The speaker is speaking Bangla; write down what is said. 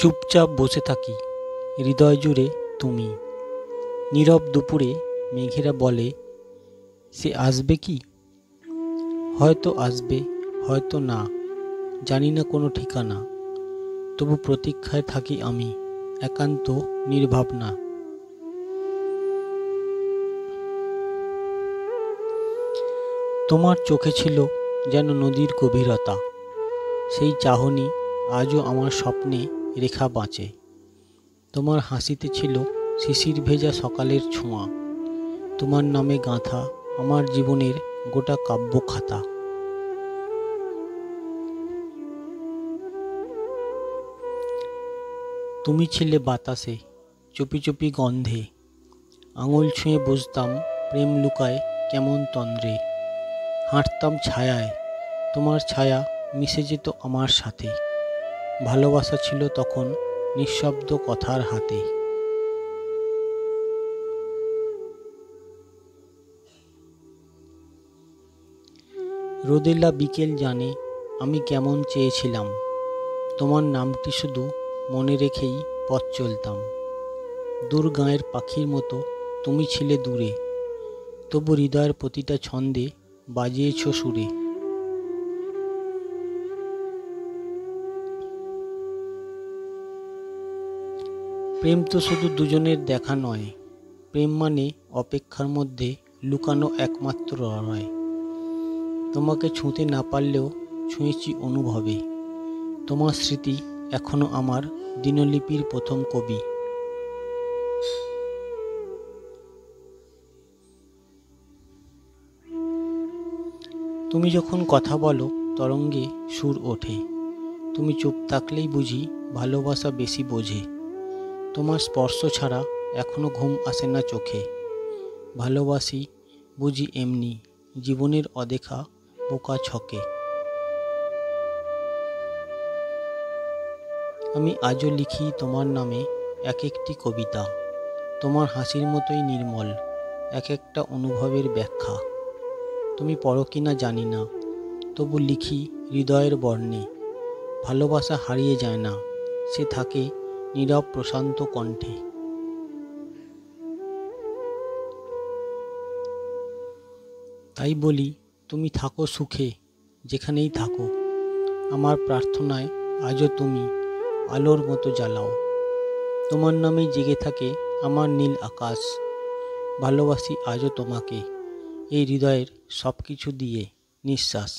চুপচাপ বসে থাকি, হৃদয় জুড়ে তুমি। নীরব দুপুরে মেঘেরা বলে, সে আসবে কি? হয়তো আসবে, হয়তো না, জানি না কোনো ঠিকানা। তবু প্রতীক্ষায় থাকি আমি, একান্ত নির্ভাবনা। তোমার চোখে ছিল যেন নদীর গভীরতা, সেই চাহনি আজও আমার স্বপ্নে রেখা বাঁচে। তোমার হাসিতে ছিল শিশির ভেজা সকালের ছোঁয়া, তোমার নামে গাঁথা আমার জীবনের গোটা কাব্য খাতা। তুমি ছিলে বাতাসে, চুপি চুপি গন্ধে, আঙুল ছুঁয়ে বুঝতাম প্রেম লুকায় কেমন তন্দ্রে। হাঁটতাম ছায়ায়, তোমার ছায়া মিশে যেত আমার সাথে। ভালোবাসা ছিল তখন নিঃশব্দ কথার হাতে। রোদেলা বিকেল জানে আমি কেমন চেয়েছিলাম, তোমার নামটি শুধু মনে রেখেই পথ চলতাম। দূর গাঁয়ের পাখির মতো তুমি ছিলে দূরে, তবু হৃদয়ের প্রতিটা ছন্দে বাজিয়েছ সুরে। প্রেম তো শুধু দুজনের দেখা নয়, প্রেম মানে অপেক্ষার মধ্যে লুকানো একমাত্র লড়াই। তোমাকে ছুঁতে না পারলেও ছুঁয়েছি অনুভবে, তোমার স্মৃতি এখনো আমার দিনলিপির প্রথম কবি। তুমি যখন কথা বলো তরঙ্গে সুর ওঠে, তুমি চুপ থাকলেই বুঝি ভালোবাসা বেশি বোঝে। তোমার স্পর্শ ছাড়া এখনো ঘুম আসে না চোখে। ভালোবাসি বুঝি এমনি, জীবনের অদেখা বোকা ছকে। আমি আজও লিখি তোমার নামে এক একটি কবিতা, তোমার হাসির মতোই নির্মল এক একটা অনুভবের ব্যাখ্যা। তুমি পড়ো কিনা জানি না, তবু লিখি হৃদয়ের বর্ণে। ভালোবাসা হারিয়ে যায় না, সে থাকে নীরব প্রশান্ত কণ্ঠে। তাই বলি, তুমি থাকো সুখে যেখানেই থাকো, আমার প্রার্থনায় আজও তুমি আলোর মতো জ্বালাও। তোমার নামেই জেগে থাকে আমার নীল আকাশ। ভালোবাসি আজও তোমাকে, এই হৃদয়ের সব কিছু দিয়ে নিঃশ্বাস।